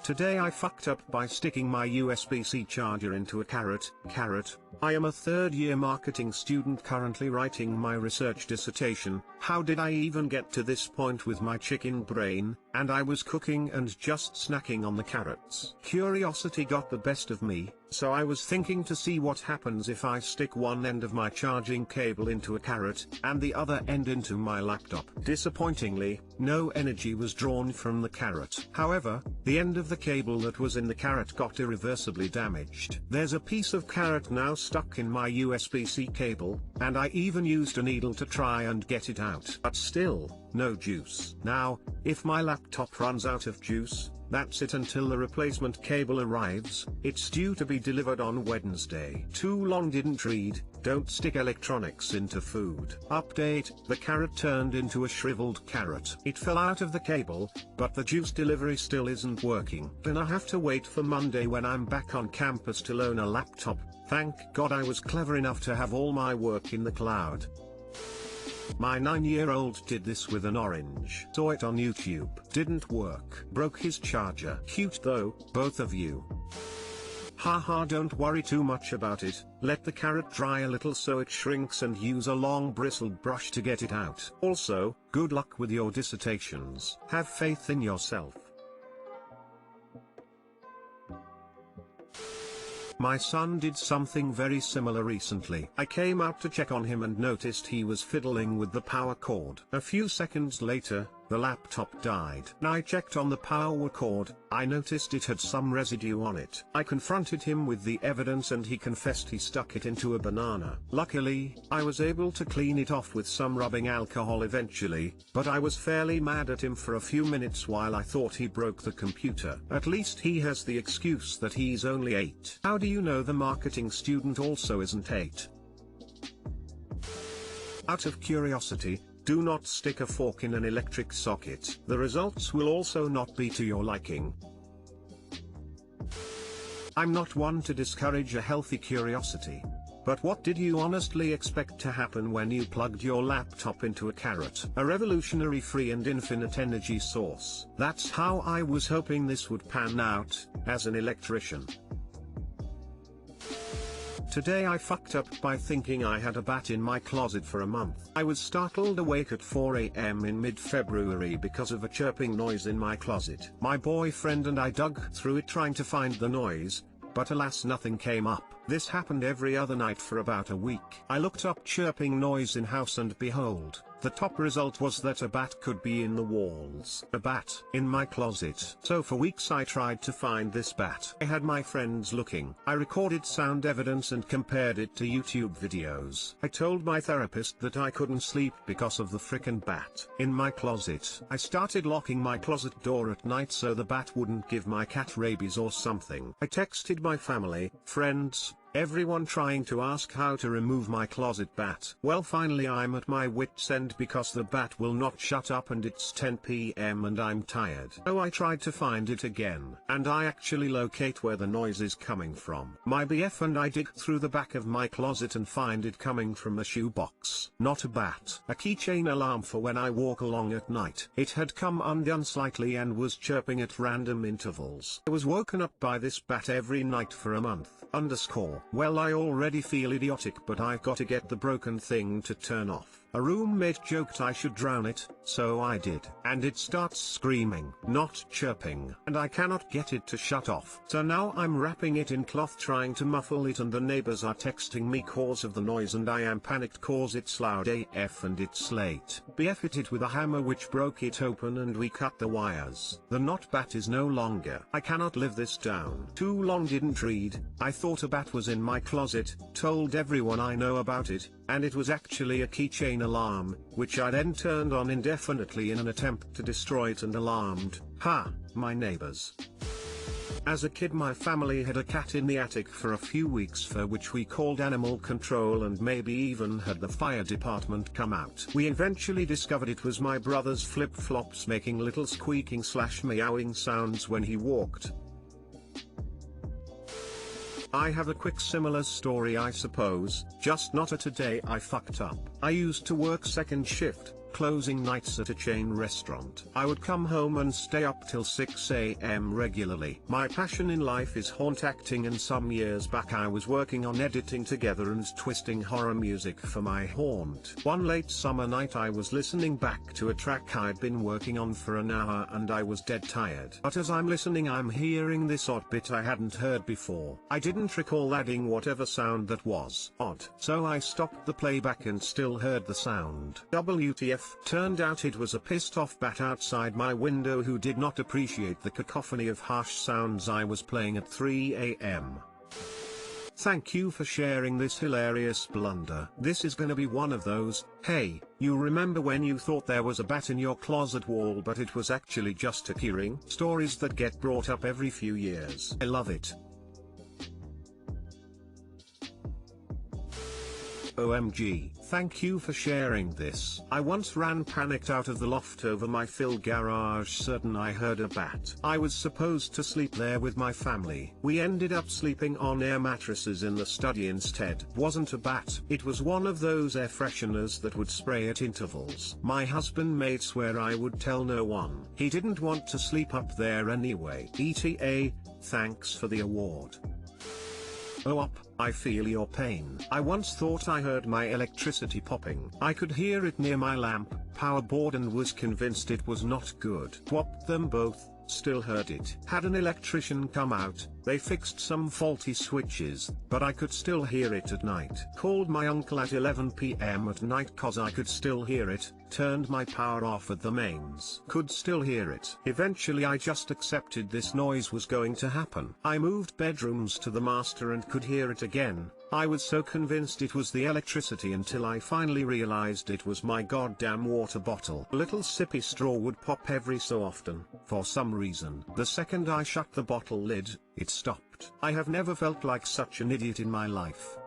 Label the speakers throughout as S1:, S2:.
S1: Today I fucked up by sticking my USB-C charger into a carrot. I am a third-year marketing student currently writing my research dissertation. How did I even get to this point with my chicken brain? And I was cooking and just snacking on the carrots. Curiosity got the best of me, so I was thinking to see what happens if I stick one end of my charging cable into a carrot, and the other end into my laptop. Disappointingly, no energy was drawn from the carrot. However, the end of the cable that was in the carrot got irreversibly damaged. There's a piece of carrot now stuck in my USB-C cable, and I even used a needle to try and get it out. But still, no juice. Now, if my laptop runs out of juice, that's it until the replacement cable arrives. It's due to be delivered on Wednesday. Too long didn't read. Don't stick electronics into food. Update: the carrot turned into a shriveled carrot. It fell out of the cable, but the juice delivery still isn't working. Then I have to wait for Monday when I'm back on campus to loan a laptop. Thank God I was clever enough to have all my work in the cloud. My 9-year-old did this with an orange. Saw it on YouTube. Didn't work. Broke his charger. Cute though, both of you. Haha, don't worry too much about it. Let the carrot dry a little so it shrinks and use a long bristled brush to get it out. Also, good luck with your dissertations. Have faith in yourself. My son did something very similar recently. I came out to check on him and noticed he was fiddling with the power cord. A few seconds later, the laptop died. When I checked on the power cord, I noticed it had some residue on it. I confronted him with the evidence and he confessed he stuck it into a banana. Luckily, I was able to clean it off with some rubbing alcohol eventually, but I was fairly mad at him for a few minutes while I thought he broke the computer. At least he has the excuse that he's only 8. How do you know the marketing student also isn't 8? Out of curiosity, do not stick a fork in an electric socket. The results will also not be to your liking. I'm not one to discourage a healthy curiosity. But what did you honestly expect to happen when you plugged your laptop into a carrot? A revolutionary free and infinite energy source. That's how I was hoping this would pan out, as an electrician. Today I fucked up by thinking I had a bat in my closet for a month. I was startled awake at 4 AM in mid-February because of a chirping noise in my closet. My boyfriend and I dug through it trying to find the noise, but alas nothing came up. This happened every other night for about a week. I looked up chirping noise in house and behold, the top result was that a bat could be in the walls. A bat in my closet. So for weeks I tried to find this bat. I had my friends looking. I recorded sound evidence and compared it to YouTube videos. I told my therapist that I couldn't sleep because of the frickin' bat in my closet. I started locking my closet door at night so the bat wouldn't give my cat rabies or something. I texted my family, friends, everyone trying to ask how to remove my closet bat. Well, finally I'm at my wit's end because the bat will not shut up and it's 10 PM and I'm tired. So I tried to find it again, and I actually locate where the noise is coming from. My BF and I dig through the back of my closet and find it coming from a shoebox. Not a bat. A keychain alarm for when I walk along at night. It had come undone slightly and was chirping at random intervals. I was woken up by this bat every night for a month. Well, I already feel idiotic, but I've got to get the broken thing to turn off. A roommate joked I should drown it, so I did. And it starts screaming, not chirping, and I cannot get it to shut off. So now I'm wrapping it in cloth trying to muffle it, and the neighbors are texting me cause of the noise and I am panicked cause it's loud AF and it's late. BF hit it with a hammer which broke it open and we cut the wires. The not bat is no longer. I cannot live this down. Too long didn't read. I thought a bat was in my closet, told everyone I know about it, and it was actually a keychain alarm, which I then turned on indefinitely in an attempt to destroy it and alarmed, my neighbors. As a kid my family had a cat in the attic for a few weeks for which we called animal control and maybe even had the fire department come out. We eventually discovered it was my brother's flip-flops making little squeaking / meowing sounds when he walked. I have a quick similar story I suppose, just not a today I fucked up. I used to work second shift, closing nights at a chain restaurant. I would come home and stay up till 6 a.m. regularly. My passion in life is haunt acting, and some years back I was working on editing together and twisting horror music for my haunt. One late summer night I was listening back to a track I'd been working on for an hour and I was dead tired. But as I'm listening I'm hearing this odd bit I hadn't heard before. I didn't recall adding whatever sound that was odd. So I stopped the playback and still heard the sound. WTF? Turned out it was a pissed off bat outside my window who did not appreciate the cacophony of harsh sounds I was playing at 3 a.m. Thank you for sharing this hilarious blunder. This is gonna be one of those, hey, you remember when you thought there was a bat in your closet wall but it was actually just a keyring? Stories that get brought up every few years. I love it. OMG, thank you for sharing this. I once ran panicked out of the loft over my filled garage certain I heard a bat. I was supposed to sleep there with my family. We ended up sleeping on air mattresses in the study instead. Wasn't a bat, it was one of those air fresheners that would spray at intervals. My husband made swear I would tell no one. He didn't want to sleep up there anyway. ETA, thanks for the award. Oh up, I feel your pain. I once thought I heard my electricity popping. I could hear it near my lamp, power board and was convinced it was not good. Swapped them both, still heard it. Had an electrician come out, they fixed some faulty switches, but I could still hear it at night. Called my uncle at 11 p.m. at night cause I could still hear it, turned my power off at the mains. Could still hear it. Eventually I just accepted this noise was going to happen. I moved bedrooms to the master and could hear it again. I was so convinced it was the electricity until I finally realized it was my goddamn water bottle. A little sippy straw would pop every so often, for some reason. The second I shut the bottle lid, it stopped. I have never felt like such an idiot in my life.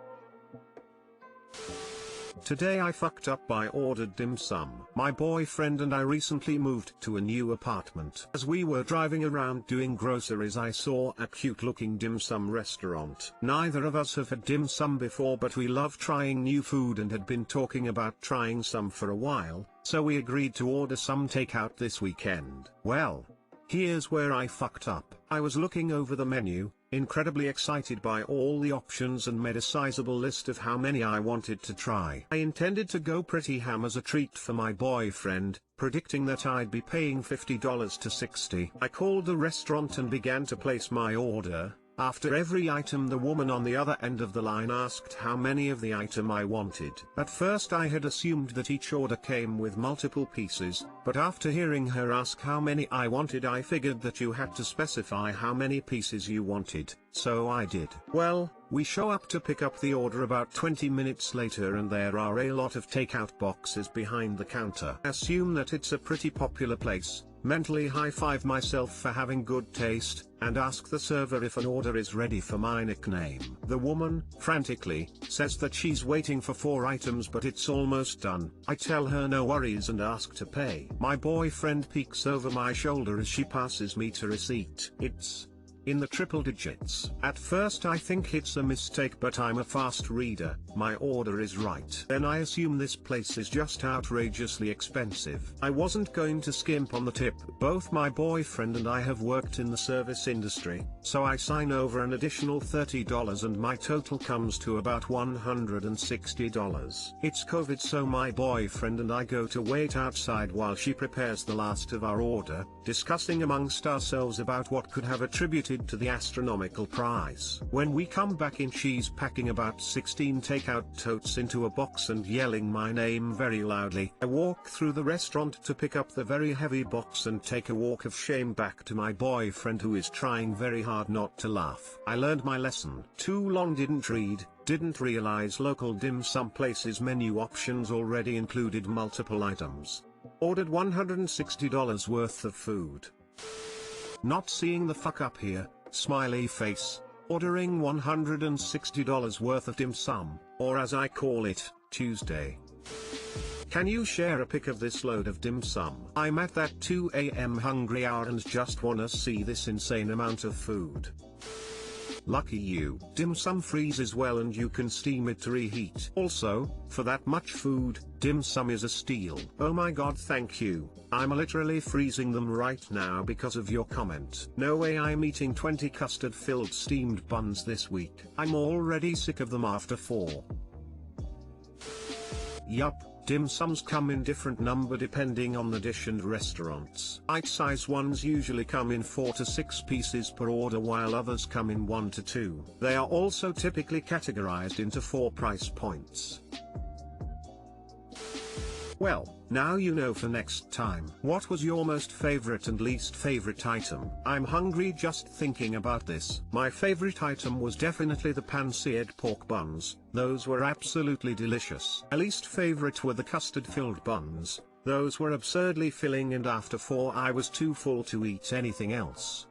S1: Today I fucked up by ordered dim sum. My boyfriend and I recently moved to a new apartment. As we were driving around doing groceries I saw a cute looking dim sum restaurant. Neither of us have had dim sum before but we love trying new food and had been talking about trying some for a while, so we agreed to order some takeout this weekend. Well, here's where I fucked up. I was looking over the menu, incredibly excited by all the options and made a sizable list of how many I wanted to try. I intended to go pretty ham as a treat for my boyfriend, predicting that I'd be paying $50 to $60. I called the restaurant and began to place my order. After every item the woman on the other end of the line asked how many of the item I wanted. At first I had assumed that each order came with multiple pieces, but after hearing her ask how many I wanted I figured that you had to specify how many pieces you wanted, so I did. Well, we show up to pick up the order about 20 minutes later and there are a lot of takeout boxes behind the counter. I assume that it's a pretty popular place, mentally high-five myself for having good taste, and ask the server if an order is ready for my nickname. The woman, frantically, says that she's waiting for 4 items but it's almost done. I tell her no worries and ask to pay. My boyfriend peeks over my shoulder as she passes me to receipt. It's in the triple digits. At first I think it's a mistake but I'm a fast reader, my order is right. Then I assume this place is just outrageously expensive. I wasn't going to skimp on the tip. Both my boyfriend and I have worked in the service industry, so I sign over an additional $30 and my total comes to about $160. It's COVID so my boyfriend and I go to wait outside while she prepares the last of our order, discussing amongst ourselves about what could have attributed to the astronomical price. When we come back in she's packing about 16 takeout totes into a box and yelling my name very loudly. I walk through the restaurant to pick up the very heavy box and take a walk of shame back to my boyfriend who is trying very hard not to laugh. I learned my lesson. Too long didn't read, didn't realize local dim sum places menu options already included multiple items. Ordered $160 worth of food. Not seeing the fuck up here, smiley face, ordering $160 worth of dim sum, or as I call it, Tuesday. Can you share a pic of this load of dim sum? I'm at that 2 a.m. hungry hour and just wanna see this insane amount of food. Lucky you. Dim sum freezes well and you can steam it to reheat. Also, for that much food, dim sum is a steal. Oh my god, thank you. I'm literally freezing them right now because of your comment. No way I'm eating 20 custard-filled steamed buns this week. I'm already sick of them after 4. Yup. Dim sums come in different number depending on the dish and restaurants. Bite-size ones usually come in 4 to 6 pieces per order while others come in 1 to 2. They are also typically categorized into 4 price points. Well, now you know for next time. What was your most favorite and least favorite item? I'm hungry just thinking about this. My favorite item was definitely the pan-seared pork buns. Those were absolutely delicious. My least favorite were the custard-filled buns. Those were absurdly filling and after 4 I was too full to eat anything else.